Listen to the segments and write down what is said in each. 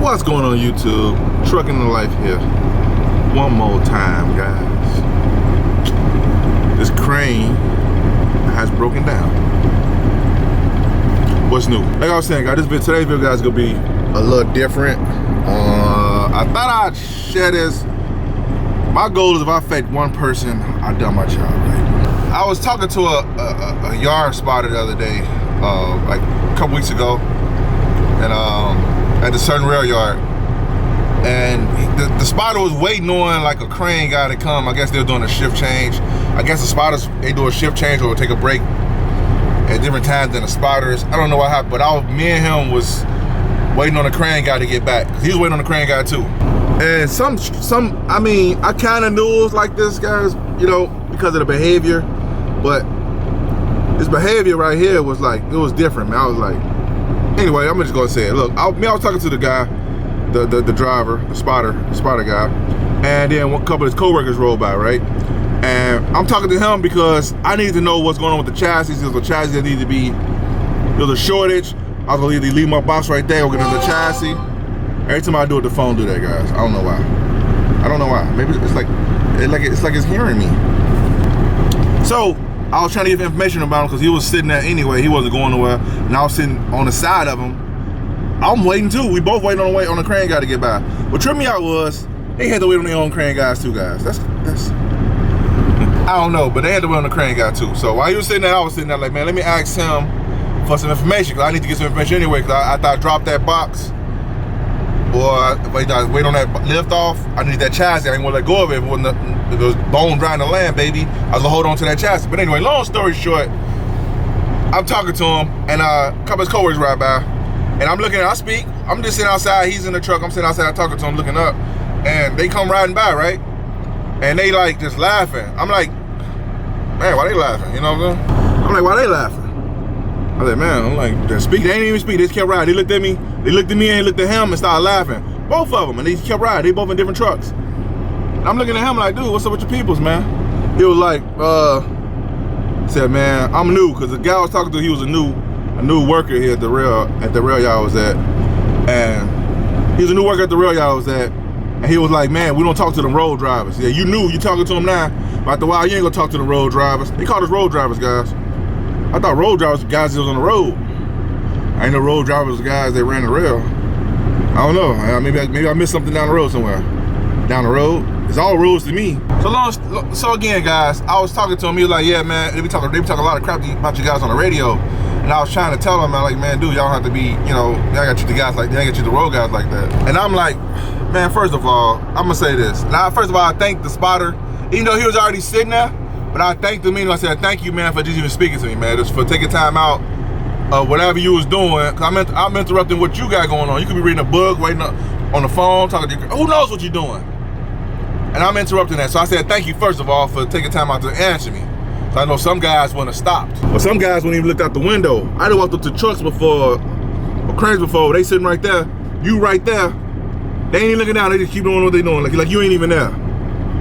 What's going on YouTube? Trucking the Life here. One more time, guys. This crane has broken down. What's new? Like I was saying, guys, today's video, guys, is gonna be a little different. I thought I'd share this. My goal is if I affect one person, I've done my job, right? I was talking to a yard spotter the other day, like a couple weeks ago, and at a certain rail yard, and the spotter was waiting on like a crane guy to come. I guess they're doing a shift change. I guess the spotters, they do a shift change or take a break at different times than the spotters. I don't know what happened, but me and him was waiting on the crane guy to get back. He was waiting on the crane guy too. And I mean, I kind of knew it was like this, guys, you know, because of the behavior, but this behavior right here was like, it was different, man. I was like, anyway, I'm just gonna say it. Look, I was talking to the guy, the driver, the spotter guy, and then a couple of his coworkers rolled by, right? And I'm talking to him because I need to know what's going on with the chassis. There's a chassis that needs to be, there's a shortage. I was gonna leave my box right there, we'll get another chassis. Every time I do it, the phone do that, guys. I don't know why. I don't know why. Maybe it's like it's hearing me. So I was trying to get information about him because he was sitting there anyway. He wasn't going nowhere, and I was sitting on the side of him. I'm waiting too. We both waiting on the crane guy to get by. What tripped me out was they had to wait on their own crane guys too, guys. That's I don't know, but they had to wait on the crane guy too. So while he was sitting there, I was sitting there like, man, let me ask him for some information because I need to get some information anyway. Because I thought I dropped that box, or if I wait on that lift off, I need that chassis. I didn't want to let go of it. If it was bone dry in the land, baby, I was gonna hold on to that chassis. But anyway, long story short, I'm talking to him, and a couple of his coworkers ride by, and I'm looking. I speak. I'm just sitting outside. He's in the truck. I'm sitting outside talking to him, looking up, and they come riding by, right? And they like just laughing. I'm like, man, why they laughing? You know what I'm saying? I'm like, why they laughing? I was like, man, I'm like, they didn't even speak. They just kept riding. They looked at me. They looked at me and looked at him and started laughing. Both of them, and they just kept riding. They both in different trucks. And I'm looking at him like, dude, what's up with your peoples, man? He was like, said, man, I'm new, because the guy I was talking to, he was a new worker here at the rail yard I was at. And he was a new worker at the rail yard I was at. And he was like, man, we don't talk to them road drivers. Yeah, you talking to them now, but after a while, you ain't gonna talk to the road drivers. They call us road drivers, guys. I thought road drivers were guys that was on the road. I ain't know road drivers were guys that ran the rail. I don't know, maybe I missed something down the road somewhere. Down the road, it's all roads to me. So again, guys, I was talking to him. He was like, yeah, man, they be talking a lot of crap about you guys on the radio. And I was trying to tell him, I'm like, man, dude, y'all don't have to be, you know, y'all got you the guys like that, y'all got you the road guys like that. And I'm like, man, first of all, I'm gonna say this. Now, first of all, I thank the spotter, even though he was already sitting there, but I thanked him, I said, thank you, man, for just even speaking to me, man, just for taking time out of whatever you was doing, because I'm interrupting what you got going on. You could be reading a book, waiting on the phone, talking to your, who knows what you're doing? And I'm interrupting that. So I said, thank you, first of all, for taking time out to answer me. So I know some guys wouldn't have stopped, but some guys wouldn't even looked out the window. I done walked up to trucks before, or cranes before, they sitting right there, you right there, they ain't even looking down, they just keep doing what they doing, like you ain't even there.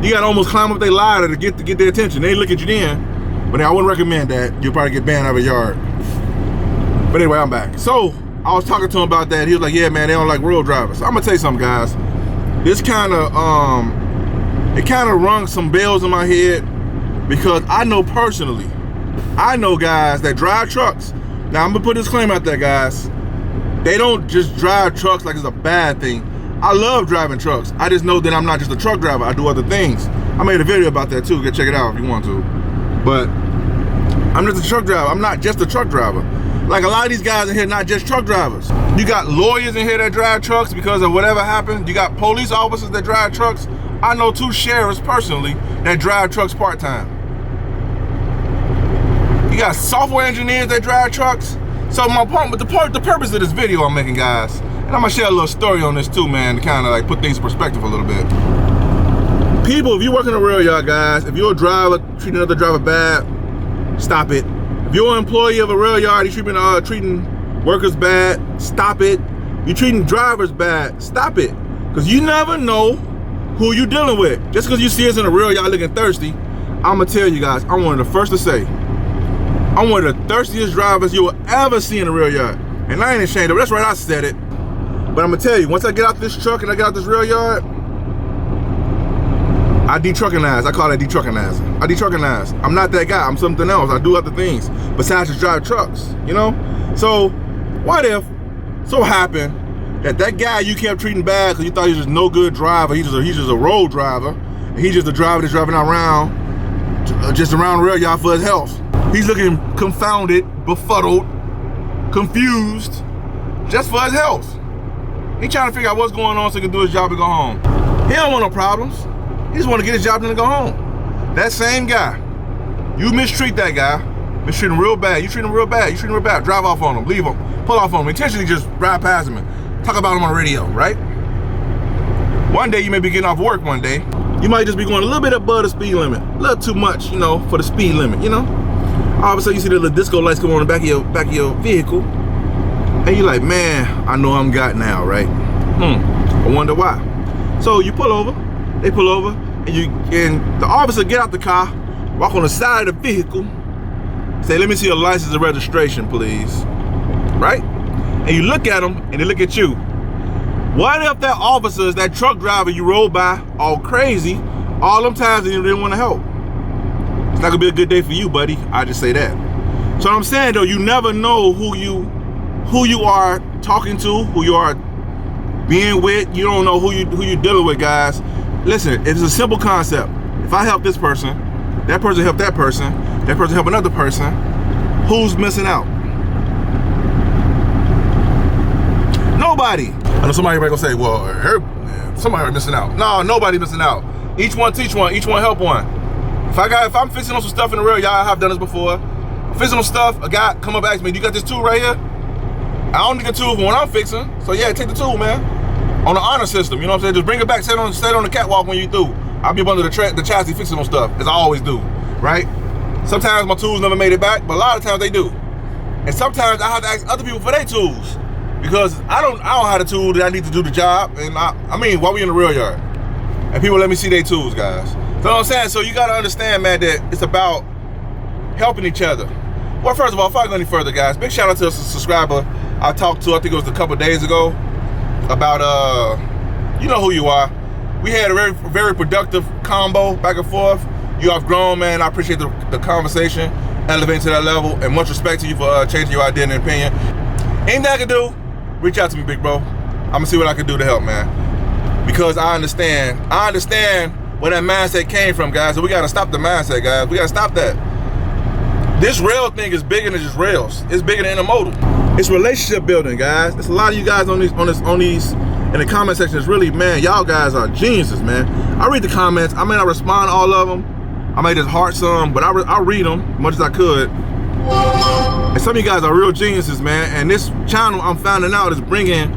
You gotta almost climb up their ladder to get their attention. They ain't look at you then, but I wouldn't recommend that. You'll probably get banned out of a yard. But anyway, I'm back. So I was talking to him about that. He was like, yeah, man, they don't like road drivers. So I'm gonna tell you something, guys. This kind of rung some bells in my head because I know personally, I know guys that drive trucks. Now I'm gonna put this disclaimer out there, guys. They don't just drive trucks like it's a bad thing. I love driving trucks. I just know that I'm not just a truck driver. I do other things. I made a video about that too. Go check it out if you want to. But I'm just a truck driver. I'm not just a truck driver. Like a lot of these guys in here, not just truck drivers. You got lawyers in here that drive trucks because of whatever happened. You got police officers that drive trucks. I know 2 sheriffs personally that drive trucks part-time. You got software engineers that drive trucks. So the purpose of this video I'm making, guys, and I'm gonna share a little story on this too, man, to kind of like put things in perspective a little bit. People, if you work in a rail yard, guys, if you're a driver treating another driver bad, stop it. If you're an employee of a rail yard, you're treating workers bad, stop it. You're treating drivers bad, stop it. Because you never know who you're dealing with. Just because you see us in a rail yard looking thirsty, I'm gonna tell you guys, I'm one of the first to say, I'm one of the thirstiest drivers you will ever see in a rail yard. And I ain't ashamed of it. That's right, I said it. But I'm gonna tell you, once I get out this truck and I get out this rail yard, I de-truckinize. I call that de-truckinizing. I de-truckinize. I'm not that guy. I'm something else. I do other things besides just drive trucks, you know? So what if so happened that guy you kept treating bad because you thought he was just no good driver, he's just a road driver, and he's just a driver that's driving around, just around rail yard for his health. He's looking confounded, befuddled, confused, just for his health. He trying to figure out what's going on so he can do his job and go home. He don't want no problems. He just want to get his job done and go home. That same guy, you mistreat that guy, mistreat him real bad. You treat him real bad. You treat him real bad. Drive off on him, leave him, pull off on him, intentionally just drive past him and talk about him on the radio, right? One day you may be getting off work one day. You might just be going a little bit above the speed limit, a little too much, you know, for the speed limit, you know? All of a sudden you see the little disco lights come on in the back of your vehicle, and you're like, man, I know I'm got now, right? I wonder why. So you pull over, they pull over, and the officer get out the car, walk on the side of the vehicle, say, let me see your license and registration, please, right? And you look at them, and they look at you. What if that officer is that truck driver you rode by all crazy, all them times and you didn't want to help? It's not gonna be a good day for you, buddy. I just say that. So what I'm saying though, you never know who you are talking to, who you are being with. You don't know who you're dealing with, guys. Listen, it's a simple concept. If I help this person, that person help that person help another person, who's missing out? Nobody. I know somebody gonna say, well, somebody missing out. No, nobody missing out. Each one teach one, each one help one. If I'm fixing on some stuff in the rail, y'all have done this before. I'm fixing on stuff, a guy come up and ask me, do you got this tool right here? I don't need a tool for when I'm fixing. So yeah, take the tool, man. On the honor system, you know what I'm saying? Just bring it back, set on the catwalk when you through. I'll be up under the chassis fixing on stuff, as I always do, right? Sometimes my tools never made it back, but a lot of times they do. And sometimes I have to ask other people for their tools, because I don't have the tool that I need to do the job. And I mean, while we in the rail yard, and people let me see their tools, guys. You know what I'm saying? So you gotta understand, man, that it's about helping each other. Well, first of all, before I go any further, guys, big shout out to a subscriber I talked to, I think it was a couple days ago, about, you know who you are. We had a very, very productive combo back and forth. You have grown, man. I appreciate the conversation, elevating to that level, and much respect to you for changing your idea and opinion. Anything I can do, reach out to me, big bro. I'm gonna see what I can do to help, man. Because I understand where that mindset came from, guys. So we gotta stop the mindset, guys. We gotta stop that. This rail thing is bigger than just rails. It's bigger than intermodal. It's relationship building, guys. There's a lot of you guys on these in the comment section. It's really, man, y'all guys are geniuses, man. I read the comments. I may not respond to all of them. I may just heart some, but I'll read them as much as I could. And some of you guys are real geniuses, man. And this channel, I'm finding out, is bringing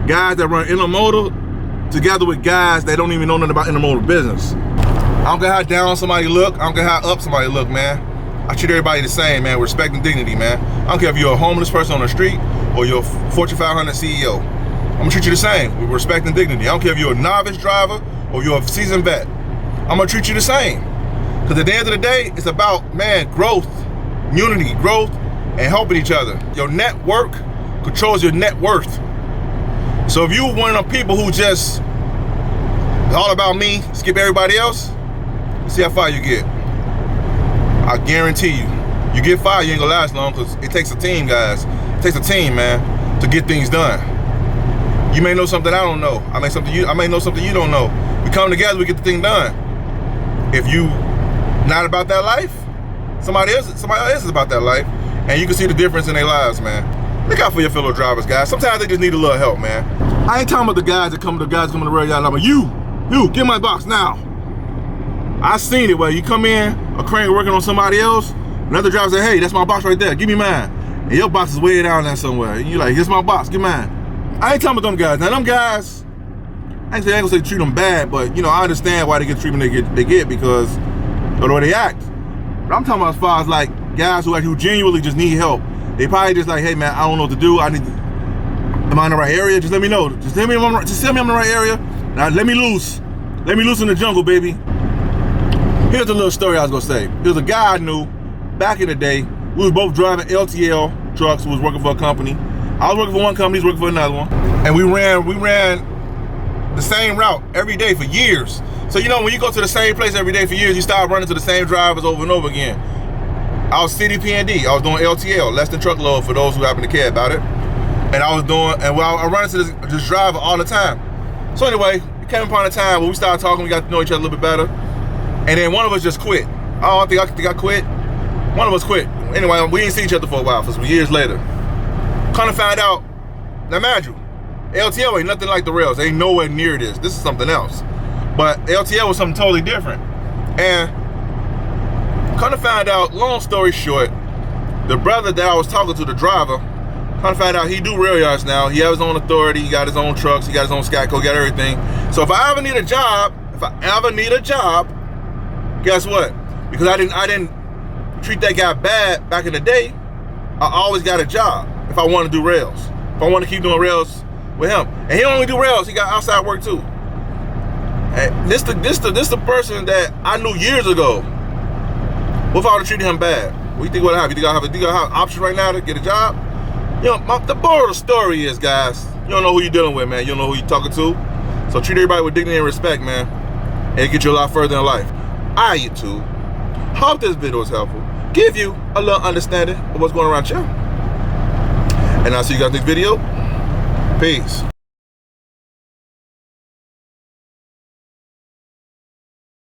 guys that run intermodal together with guys that don't even know nothing about intermodal business. I don't care how down somebody look. I don't care how up somebody look, man. I treat everybody the same, man. Respect and dignity, man. I don't care if you're a homeless person on the street or you're a Fortune 500 CEO. I'm gonna treat you the same with respect and dignity. I don't care if you're a novice driver or you're a seasoned vet. I'm gonna treat you the same. Because at the end of the day, it's about, man, growth, unity, growth, and helping each other. Your network controls your net worth. So if you're one of them people who just, it's all about me, skip everybody else, see how far you get. I guarantee you get fired, you ain't gonna last long, because it takes a team, guys. It takes a team, man, to get things done. You may know something I don't know. I may know something you don't know. We come together, we get the thing done. If you not about that life, somebody else is about that life, and you can see the difference in their lives, man. Look out for your fellow drivers, guys. Sometimes they just need a little help, man. I ain't talking about the guys that come to the rail yard. I'm like, you, get my box now. I seen it where you come in, a crane working on somebody else, another driver say, hey, that's my box right there, give me mine. And your box is way down there somewhere. And you're like, here's my box, give mine. I ain't talking about them guys. Now them guys, I ain't gonna say treat them bad, but you know, I understand why they get treatment they get because of the way they act. But I'm talking about as far as like guys who genuinely just need help. They probably just like, hey man, I don't know what to do. Am I in the right area? Just let me know. Just tell me I'm in the right area. Now let me loose. Let me loose in the jungle, baby. Here's a little story I was gonna say. There was a guy I knew back in the day. We was both driving LTL trucks. We was working for a company. I was working for one company, he was working for another one. And we ran the same route every day for years. So you know, when you go to the same place every day for years, you start running to the same drivers over and over again. I was City P&D. I was doing LTL, less than truckload, for those who happen to care about it. And I was doing, and I run into this driver all the time. So anyway, it came upon a time where we started talking, we got to know each other a little bit better. And then one of us just quit. I don't think I quit. One of us quit. Anyway, we didn't see each other for a while, for some years later. Kind of found out, now mind you, LTL ain't nothing like the rails. Ain't nowhere near this. This is something else. But LTL was something totally different. And kind of found out, long story short, the brother that I was talking to, the driver, kind of found out he do rail yards now. He has his own authority. He got his own trucks. He got his own Scatco. He got everything. So if I ever need a job, guess what? Because I didn't treat that guy bad back in the day, I always got a job if I want to do rails. If I want to keep doing rails with him. And he don't only do rails, he got outside work too. And this the person that I knew years ago. What if I would have treated him bad? What do you think would happen? You think I have options right now to get a job? You know, the moral of the story is, guys, you don't know who you're dealing with, man. You don't know who you're talking to. So treat everybody with dignity and respect, man. And it get you a lot further in life. YouTube. Hope this video was helpful. Give you a little understanding of what's going around you. And I'll see you guys next video. Peace.